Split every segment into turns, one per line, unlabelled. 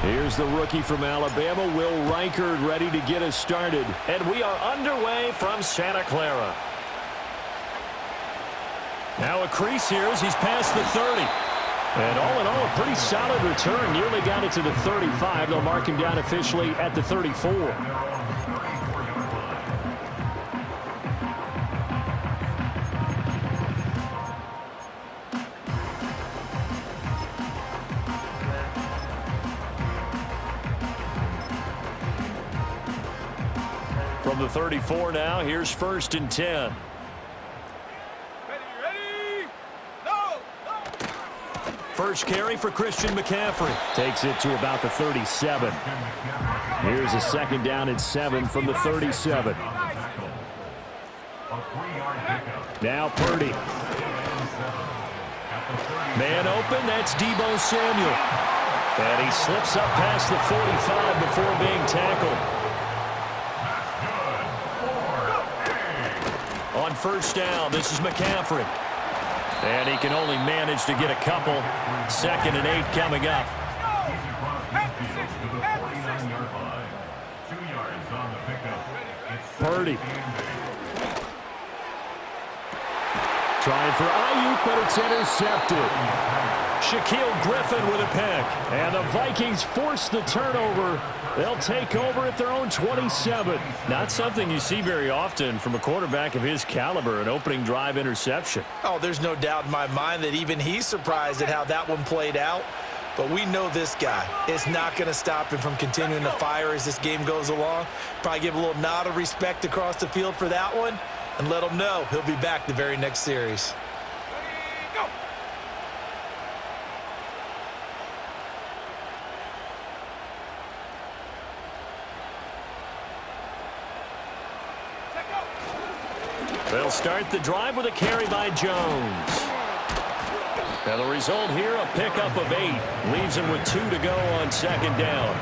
Here's the rookie from Alabama, Will Reichard, ready to get us started.
And we are underway from Santa Clara. Now a crease here as he's past the 30. And all in all, a pretty solid return. Nearly got it to the 35. They'll mark him down officially at the 34. From the 34 now, here's 1st and 10. First carry for Christian McCaffrey.
Takes it to about the 37. Here's a 2nd down and 7 from the 37. Now Purdy.
Man open, that's Deebo Samuel. And he slips up past the 45 before being tackled. On 1st down, this is McCaffrey. And he can only manage to get a couple. 2nd and 8 coming up.
Purdy. Trying for Ayuk, but it's intercepted.
Shaquille Griffin with a pick.
And the Vikings force the turnover. They'll take over at their own 27.
Not something you see very often from a quarterback of his caliber, an opening drive interception.
Oh, there's no doubt in my mind that even he's surprised at how that one played out. But we know this guy is not going to stop him from continuing to fire as this game goes along. Probably give a little nod of respect across the field for that one and let him know he'll be back the very next series.
They'll start the drive with a carry by Jones. Now the result here, a pickup of 8. Leaves him with 2 to go on 2nd down.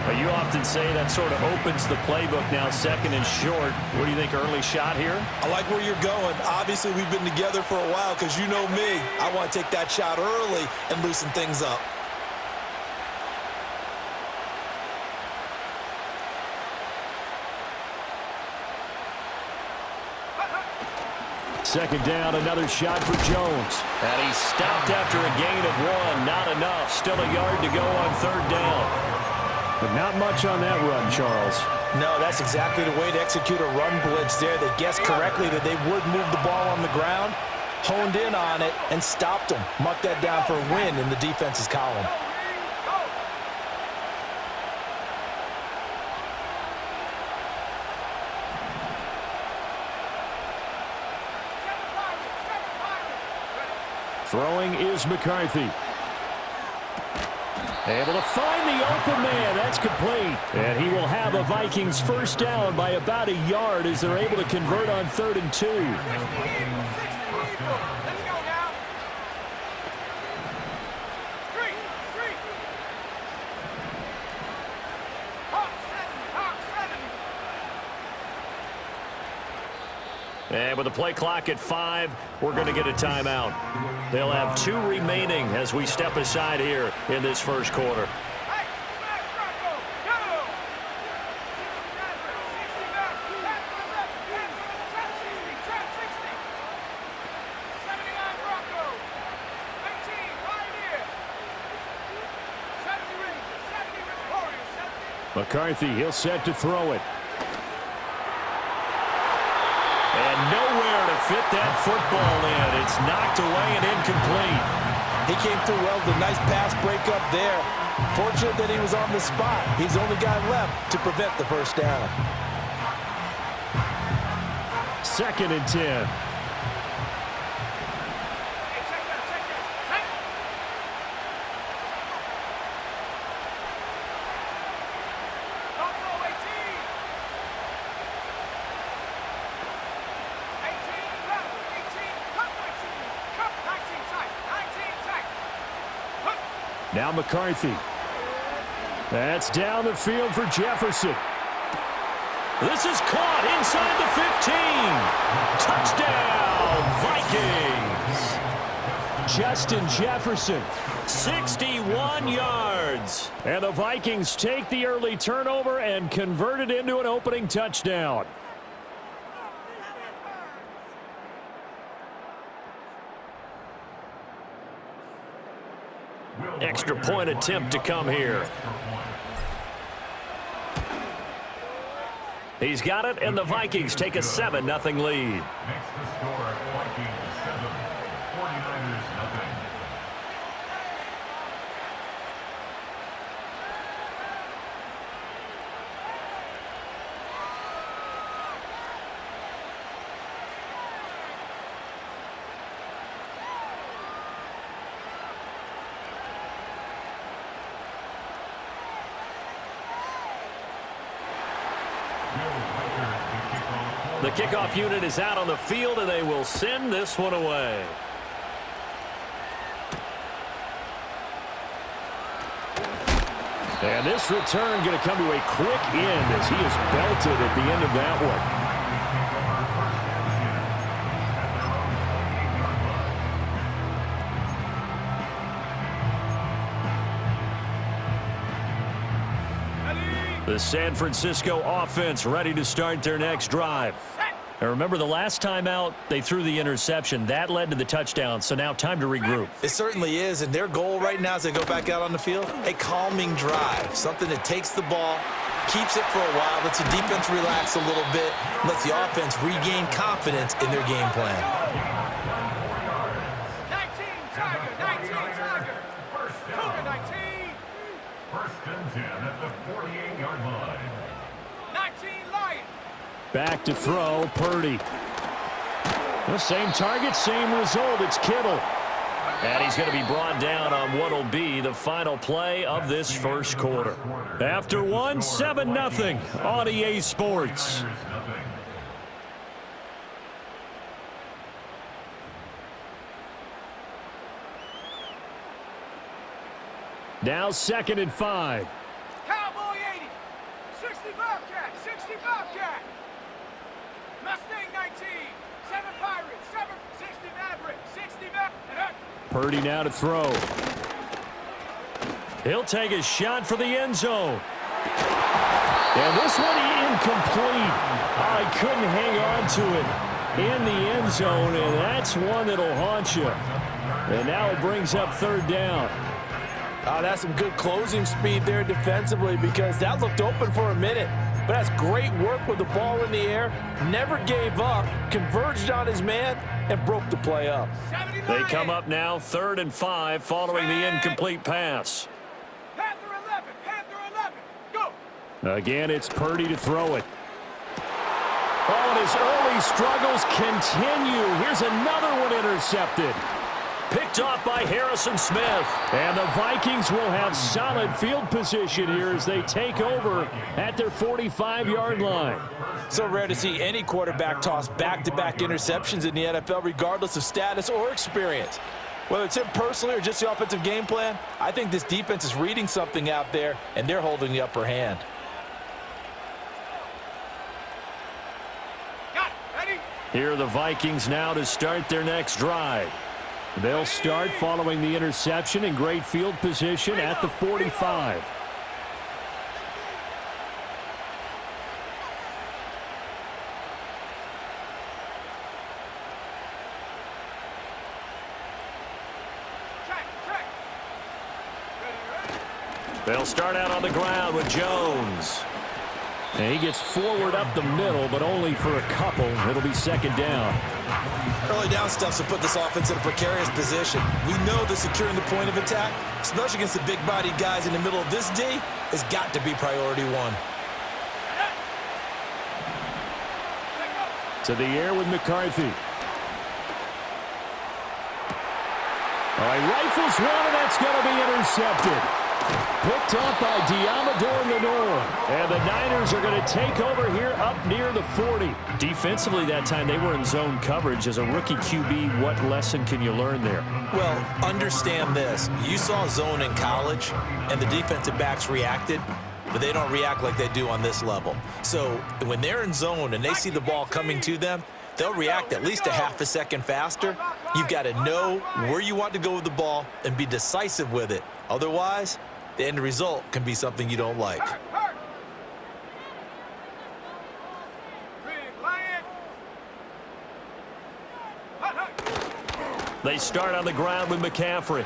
But you often say that sort of opens the playbook now, 2nd and short. What do you think, early shot here?
I like where you're going. Obviously, we've been together for a while because you know me. I want to take that shot early and loosen things up.
Second down, another shot for Jones.
And he stopped after a gain of 1. Not enough. Still a yard to go on 3rd down.
But not much on that run, Charles.
No, that's exactly the way to execute a run blitz there. They guessed correctly that they would move the ball on the ground, honed in on it, and stopped them. Mark that down for a win in the defense's column.
Throwing is McCarthy. Able to find the open man. That's complete. And he will have a Vikings 1st down by about a yard as they're able to convert on 3rd and 2.
And with the play clock at 5, we're going to get a timeout. They'll have 2 remaining as we step aside here in this 1st quarter.
McCarthy, he'll set to throw it.
And nowhere to fit that football in. It's knocked away and incomplete.
He came through well with a nice pass breakup there. Fortunate that he was on the spot. He's the only guy left to prevent the 1st down.
2nd and 10. Now McCarthy. That's down the field for Jefferson.
This is caught inside the 15. Touchdown, Vikings.
Justin Jefferson.
61 yards.
And the Vikings take the early turnover and convert it into an opening touchdown.
Extra point attempt to come here. He's got it, and the Vikings take a 7-0 lead.
Makes the score Vikings 7, 49ers 0.
The kickoff unit is out on the field, and they will send this one away.
And this return going to come to a quick end as he is belted at the end of that one. The San Francisco offense ready to start their next drive. And remember, the last time out, they threw the interception. That led to the touchdown, so now time to regroup.
It certainly is, and their goal right now as they go back out on the field, a calming drive, something that takes the ball, keeps it for a while, lets the defense relax a little bit, lets the offense regain confidence in their game plan.
19 Tiger, 19 Tiger. Cougar 19.
First and 10 at the 48-yard line.
19 Lion.
Back to throw, Purdy. The same target, same result. It's Kittle.
And he's going to be brought down on what will be the final play of this first quarter.
After one, 7-0 on EA Sports. Now 2nd and 5.
Cowboy 80. 60 Bobcat, 60 Bobcat. Mustang 19. 7 Pirates, 60 Maverick, 60 Maverick.
Purdy now to throw. He'll take a shot for the end zone. And this one incomplete. I couldn't hang on to it in the end zone, and that's one that'll haunt you. And now it brings up 3rd down.
That's some good closing speed there defensively because that looked open for a minute. But that's great work with the ball in the air. Never gave up, converged on his man, and broke the play up.
They come up now 3rd and 5 following the incomplete pass.
Panther 11, Panther 11. Go.
Again, it's Purdy to throw it. Oh, and his early struggles continue. Here's another one intercepted.
Picked off by Harrison Smith.
And the Vikings will have solid field position here as they take over at their 45-yard line.
So rare to see any quarterback toss back-to-back interceptions in the NFL, regardless of status or experience. Whether it's him personally or just the offensive game plan, I think this defense is reading something out there, and they're holding the upper hand.
Got it. Ready?
Here are the Vikings now to start their next drive. They'll start following the interception in great field position at the 45.
Track. Ready.
They'll start out on the ground with Jones.
And he gets forward up the middle, but only for a couple. It'll be 2nd down.
Early down stuffs to put this offense in a precarious position. We know that securing the point of attack, especially against the big-bodied guys in the middle of this D, has got to be priority one.
To the air with McCarthy. All right, rifles one, and that's going to be intercepted. Picked up by Diamador Lenore. And the Niners are going to take over here up near the 40.
Defensively that time, they were in zone coverage. As a rookie QB, what lesson can you learn there?
Well, understand this. You saw zone in college, and the defensive backs reacted, but they don't react like they do on this level. So when they're in zone and they see the ball coming to them, they'll react at least a half a second faster. You've got to know where you want to go with the ball and be decisive with it. Otherwise, the end result can be something you don't like.
They start on the ground with McCaffrey.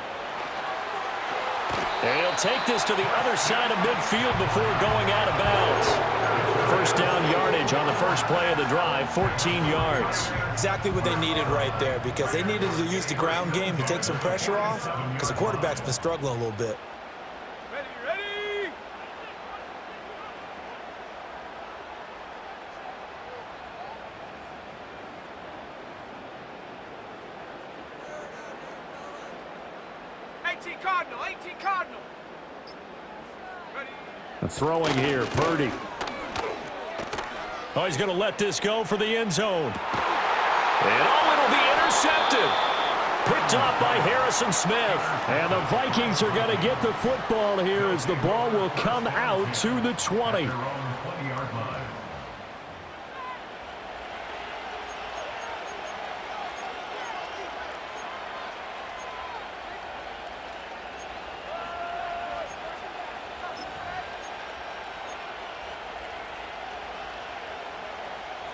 And he'll take this to the other side of midfield before going out of bounds. First down yardage on the first play of the drive, 14 yards.
Exactly what they needed right there, because they needed to use the ground game to take some pressure off, because the quarterback's been struggling a little bit.
Ready. 18 Cardinal, 18 Cardinal. Ready.
Throwing here, Purdy. Oh, he's going to let this go for the end zone.
And it'll be intercepted. Picked off by Harrison Smith.
And the Vikings are going to get the football here as the ball will come out to the 20.
Their own 20-yard line.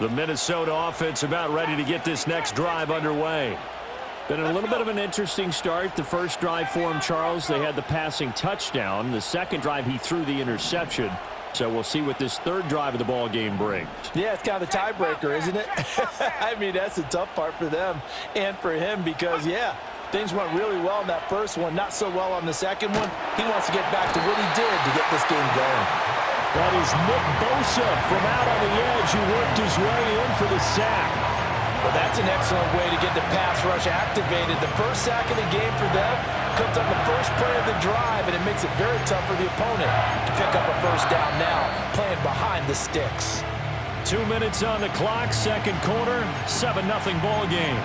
The Minnesota offense about ready to get this next drive underway. Been a little bit of an interesting start. The first drive for him, Charles, they had the passing touchdown. The second drive, he threw the interception. So we'll see what this third drive of the ball game brings.
Yeah, it's kind of the tiebreaker, isn't it? I mean, that's the tough part for them and for him because, yeah, things went really well in that first one, not so well on the second one. He wants to get back to what he did to get this game going.
That is Nick Bosa from out on the edge who worked his way in for the sack.
Well, that's an excellent way to get the pass rush activated. The first sack of the game for them comes on the first play of the drive, and it makes it very tough for the opponent to pick up a first down now, playing behind the sticks.
2 minutes on the clock, second quarter, 7-0 ball game.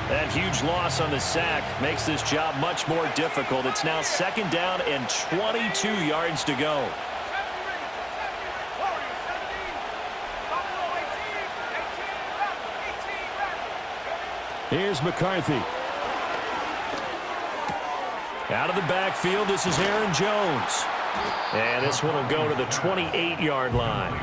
That huge loss on the sack makes this job much more difficult. It's now second down and 22 yards to go.
70 Warriors 70. Buffalo 18 left. 18 left.
Here's McCarthy. Out of the backfield, this is Aaron Jones.
And this one will go to the 28-yard line.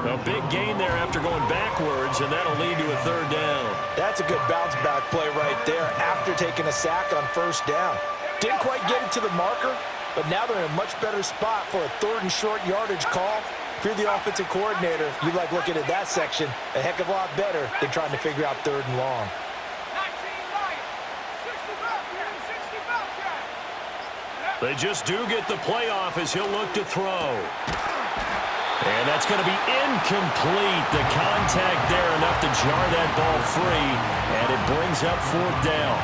A big gain there after going backwards, and that'll lead to a third down.
That's a good bounce-back play right there after taking a sack on first down. Didn't quite get it to the marker, but now they're in a much better spot for a third and short yardage call. If you're the offensive coordinator, you like looking at that section a heck of a lot better than trying to figure out third and long.
19 Lions. 60 Bobcat. 60 Bobcat.
They just do get the playoff as he'll look to throw. And that's going to be incomplete. The contact there enough to jar that ball free, and it brings up fourth down.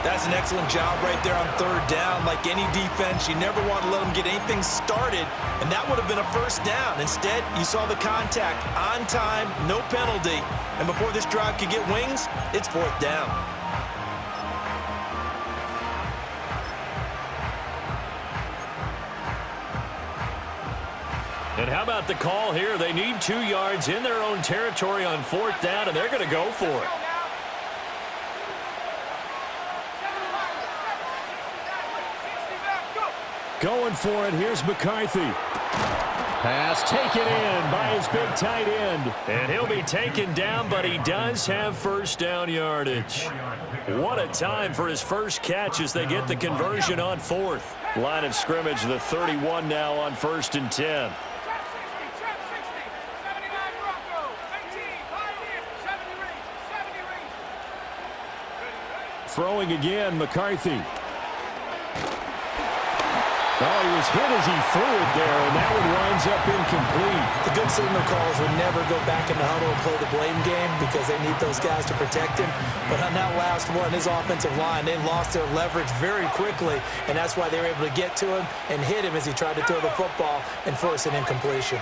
That's an excellent job right there on third down. Like any defense, you never want to let them get anything started, and that would have been a first down. Instead, you saw the contact on time, no penalty, and before this drive could get wings, it's fourth down.
And how about the call here? They need 2 yards in their own territory on fourth down, and they're going to go for it.
Going for it, here's McCarthy. Pass taken in by his big tight end.
And he'll be taken down, but he does have first down yardage. What a time for his first catch as they get the conversion on fourth. Line of scrimmage, the 31 now on 1st and 10.
Throwing again, McCarthy. Oh, he was hit as he threw it there, and that one winds up incomplete.
The good signal calls would never go back in the huddle and play the blame game because they need those guys to protect him. But on that last one, his offensive line, they lost their leverage very quickly, and that's why they were able to get to him and hit him as he tried to throw the football and force an incompletion.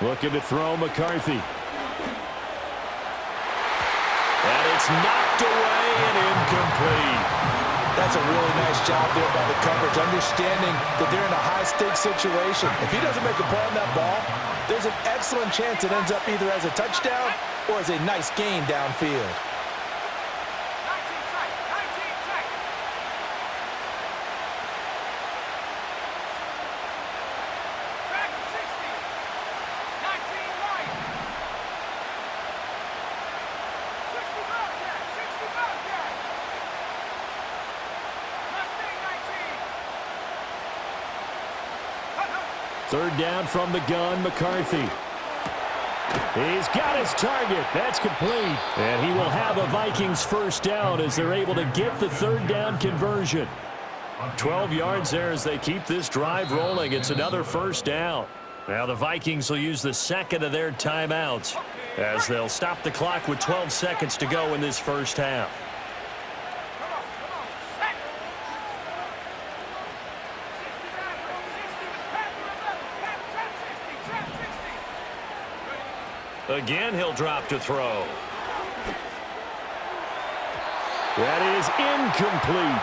Looking to throw McCarthy.
And it's knocked away and incomplete.
That's a really nice job there by the coverage, understanding that they're in a high-stakes situation. If he doesn't make a play on that ball, there's an excellent chance it ends up either as a touchdown or as a nice gain downfield.
19 check. 19 check. Back 60. 19 right. 60 Bobcat. 60 Bobcat. Mustang 19.
Third down from the gun, McCarthy. He's got his target. That's complete. And he will have a Vikings first down as they're able to get the third down conversion.
12 yards there as they keep this drive rolling. It's another first down. Now the Vikings will use the second of their timeouts as they'll stop the clock with 12 seconds to go in this first half.
Come on. Set. 60 Maverick. 60 Panther 11. Trap 60. Trap 60.
Again, he'll drop to throw.
That is incomplete.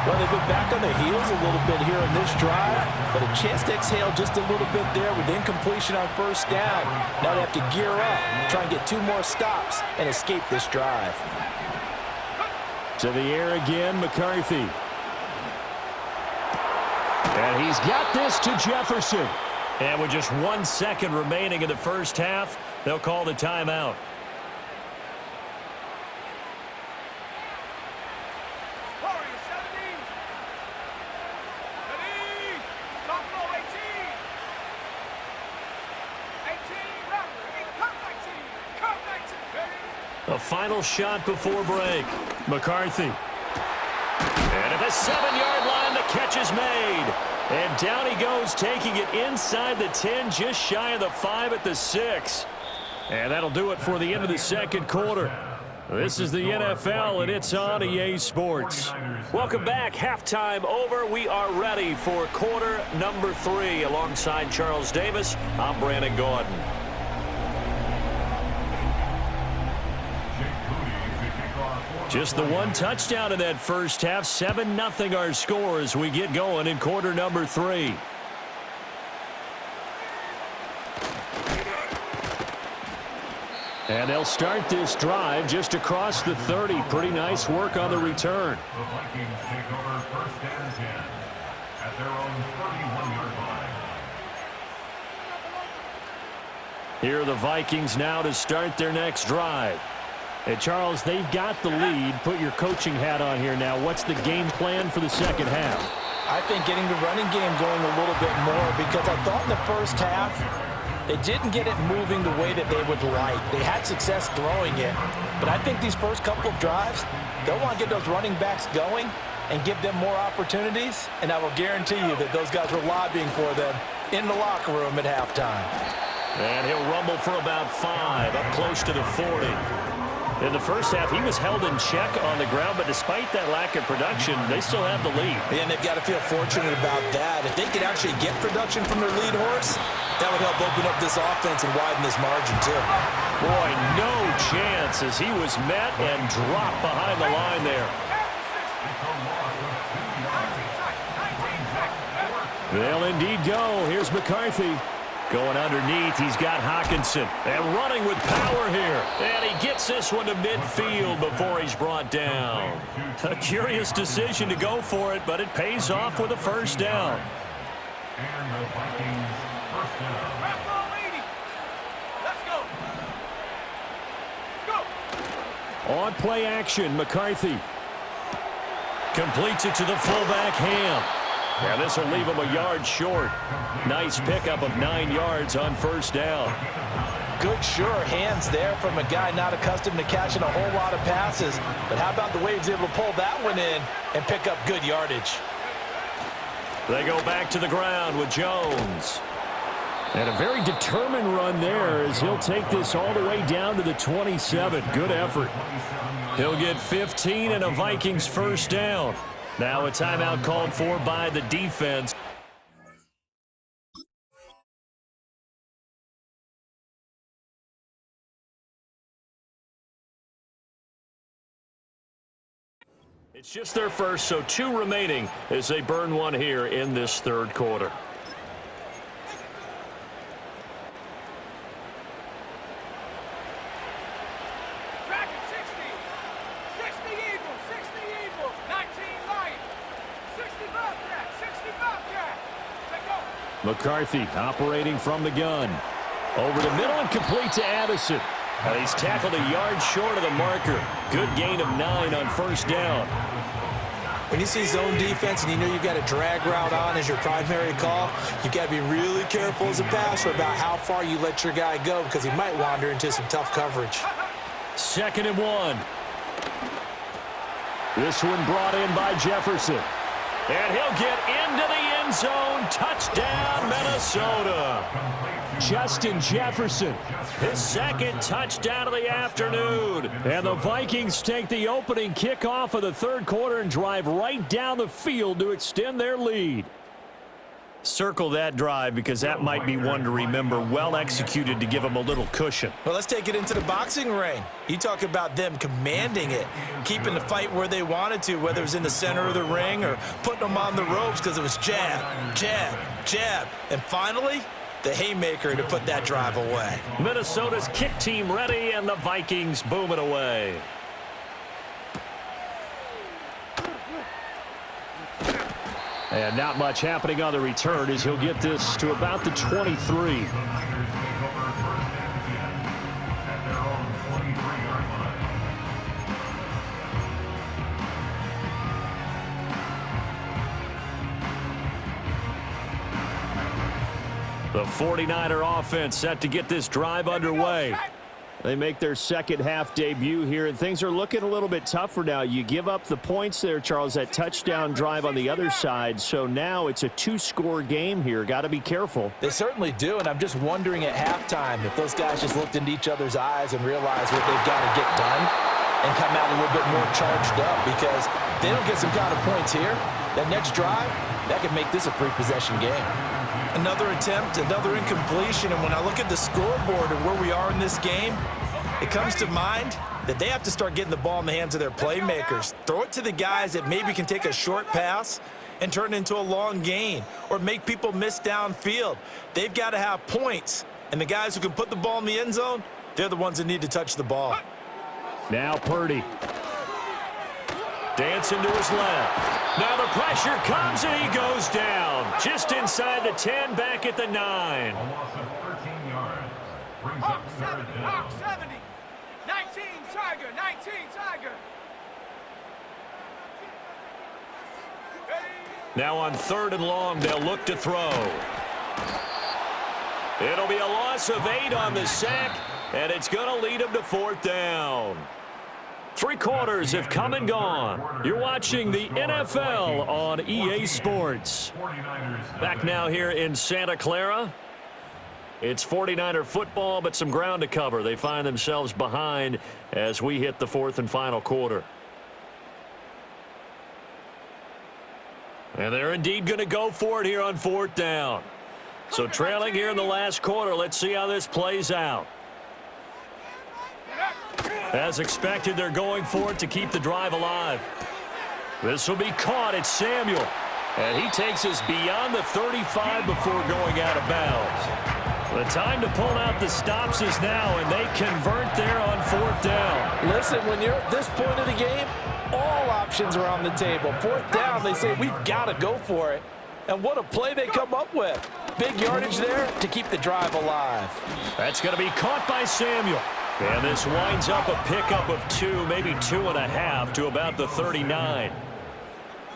Well, they've been back on their heels a little bit here in this drive, but a chance to exhale just a little bit there with incompletion on first down. Now they have to gear up, try and get 2 more stops, and escape this drive.
To the air again, McCarthy. And he's got this to Jefferson.
And with just 1 second remaining in the first half, they'll call the timeout.
Warrior 70. Ready. Stop roll 18. 18 Rattler. Come 19. Come 19. Ready.
A final shot before break. McCarthy. And at the 7-yard line, the catch is made. And down he goes, taking it inside the 10, just shy of the 5 at the 6. And that'll do it for the end of the second quarter. This is the NFL, and it's on EA Sports. Welcome back. Halftime over. We are ready for quarter number 3. Alongside Charles Davis, I'm Brandon Gordon. Just the 1 touchdown in that first half. 7-0 our score as we get going in quarter number 3.
And they'll start this drive just across the 30. Pretty nice work on the return.
The Vikings take over first and 10 at their own 31-yard line.
Here are the Vikings now to start their next drive. And Charles, they've got the lead. Put your coaching hat on here now. What's the game plan for the second half?
I think getting the running game going a little bit more, because I thought in the first half they didn't get it moving the way that they would like. They had success throwing it, but I think these first couple of drives, they'll want to get those running backs going and give them more opportunities, and I will guarantee you that those guys were lobbying for them in the locker room at halftime.
And he'll rumble for about 5, up close to the 40. In the first half, he was held in check on the ground, but despite that lack of production, they still have the lead.
And they've got to feel fortunate about that. If they could actually get production from their lead horse, that would help open up this offense and widen this margin, too.
Boy, no chance as he was met and dropped behind the line there.
They'll indeed go. Here's McCarthy.
Going underneath, he's got Hockenson. And running with power here. And he gets this one to midfield before he's brought down. A curious decision to go for it, but it pays off with a first down.
And the Vikings first down.
Wrap ball 80. Let's go. Go.
On play action, McCarthy.
Completes it to the fullback, Ham. Yeah, this will leave him a yard short. Nice pickup of 9 yards on first down.
Good, sure hands there from a guy not accustomed to catching a whole lot of passes. But how about the way he's able to pull that one in and pick up good yardage?
They go back to the ground with Jones.
And a very determined run there as he'll take this all the way down to the 27. Good effort.
He'll get 15 and a Vikings first down. Now a timeout called for by the defense. It's just their first, so 2 remaining as they burn one here in this third quarter.
Track it, 60. 60 Eagles, 60 Eagles. 19 Lions. 60 Bobcat, 60 Bobcat. Take go.
McCarthy operating from the gun. Over the middle and complete to Addison. And he's tackled a yard short of the marker. Good gain of 9 on first down.
When you see zone defense and you know you've got a drag route on as your primary call, you've got to be really careful as a passer about how far you let your guy go because he might wander into some tough coverage.
2nd and 1. This one brought in by Jefferson.
And he'll get into the end zone. Touchdown, Minnesota.
Justin Jefferson.
His 2nd touchdown of the afternoon.
And the Vikings take the opening kickoff of the third quarter and drive right down the field to extend their lead.
Circle that drive because that might be one to remember. Well executed to give them a little cushion.
Well, let's take it into the boxing ring. You talk about them commanding it, keeping the fight where they wanted to, whether it was in the center of the ring or putting them on the ropes because it was jab, jab, jab. And finally, the haymaker to put that drive away.
Minnesota's kick team ready, and the Vikings boom it away.
And not much happening on the return as he'll get this to about the 23. The 49er offense set to get this drive underway. They make their second half debut here, and things are looking a little bit tougher now. You give up the points there, Charles, that touchdown drive on the other side, so now it's a 2-score game here. Got to be careful.
They certainly do, and I'm just wondering at halftime if those guys just looked into each other's eyes and realized what they've got to get done and come out a little bit more charged up, because if they don't get some kind of points here, that next drive, that could make this a 3-possession game. Another attempt, another incompletion, and when I look at the scoreboard and where we are in this game, it comes to mind that they have to start getting the ball in the hands of their playmakers. Throw it to the guys that maybe can take a short pass and turn it into a long gain or make people miss downfield. They've got to have points, and the guys who can put the ball in the end zone, they're the ones that need to touch the ball.
Now Purdy.
Dancing to his left. Now the pressure comes and he goes down. Just inside the 10, back at the 9.
A loss of 13 yards. Brings up third down.
Hawk 70. 19 Tiger, 19 Tiger.
Now on 3rd and long, they'll look to throw. It'll be a loss of 8 on the sack, and it's going to lead them to 4th down. 3 quarters have come and gone. You're watching the NFL on EA Sports. Back now here in Santa Clara. It's 49er football, but some ground to cover. They find themselves behind as we hit the 4th and final quarter. And they're indeed going to go for it here on 4th down. So trailing here in the last quarter, let's see how this plays out. As expected, they're going for it to keep the drive alive. This will be caught. It's Samuel. And he takes us beyond the 35 before going out of bounds. The time to pull out the stops is now, and they convert there on 4th down.
Listen, when you're at this point of the game, all options are on the table. 4th down, they say, we've got to go for it. And what a play they come up with. Big yardage there to keep the drive alive.
That's going to be caught by Samuel. And this winds up a pickup of 2, maybe 2.5 to about the 39.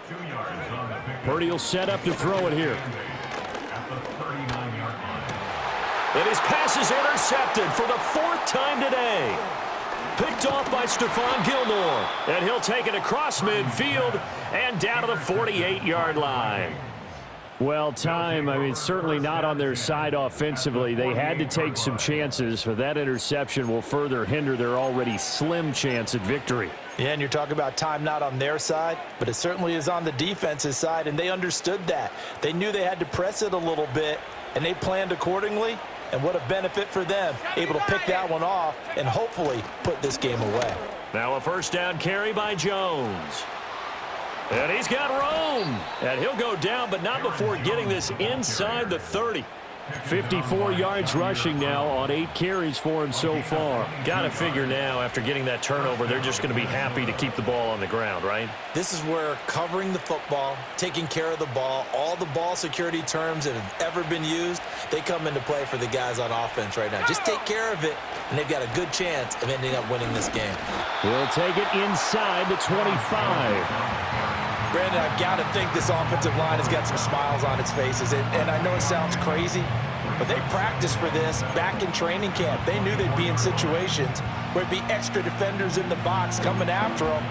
2 yards on the pick.
Purdy will set up to throw it here.
At the 39-yard line.
And his pass is intercepted for the 4th time today. Picked off by Stephon Gilmore. And he'll take it across midfield and down to the 48-yard line.
Well, certainly not on their side offensively. They had to take some chances, but that interception will further hinder their already slim chance at victory.
Yeah, and you're talking about time not on their side, but it certainly is on the defense's side, and they understood that. They knew they had to press it a little bit, and they planned accordingly, and what a benefit for them, able to pick that one off and hopefully put this game away.
Now a 1st down carry by Jones. And he's got room. And he'll go down, but not before getting this inside the 30.
54 yards rushing now on 8 carries for him so far.
Got to figure now, after getting that turnover, they're just going to be happy to keep the ball on the ground, right?
This is where covering the football, taking care of the ball, all the ball security terms that have ever been used, they come into play for the guys on offense right now. Just take care of it, and they've got a good chance of ending up winning this game.
He'll take it inside the 25.
Brandon, I've got to think this offensive line has got some smiles on its faces. And I know it sounds crazy, but they practiced for this back in training camp. They knew they'd be in situations where it'd be extra defenders in the box coming after them,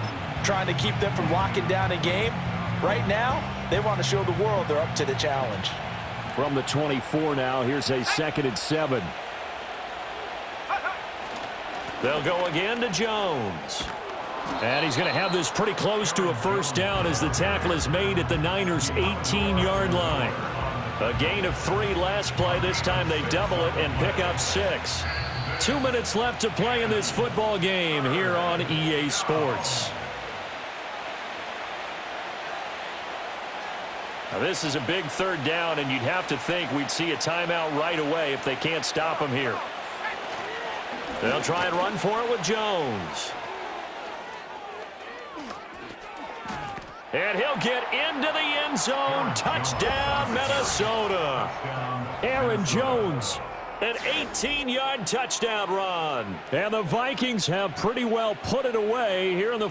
trying to keep them from locking down a game. Right now, they want to show the world they're up to the challenge.
From the 24 now, here's a 2nd and 7.
They'll go again to Jones.
And he's going to have this pretty close to a first down as the tackle is made at the Niners' 18-yard line.
A gain of 3 last play. This time they double it and pick up 6.
2 minutes left to play in this football game here on EA Sports.
Now this is a big 3rd down, and you'd have to think we'd see a timeout right away if they can't stop him here. They'll try and run for it with Jones. And he'll get into the end zone. Touchdown, Minnesota.
Aaron Jones.
An 18-yard touchdown run.
And the Vikings have pretty well put it away here in the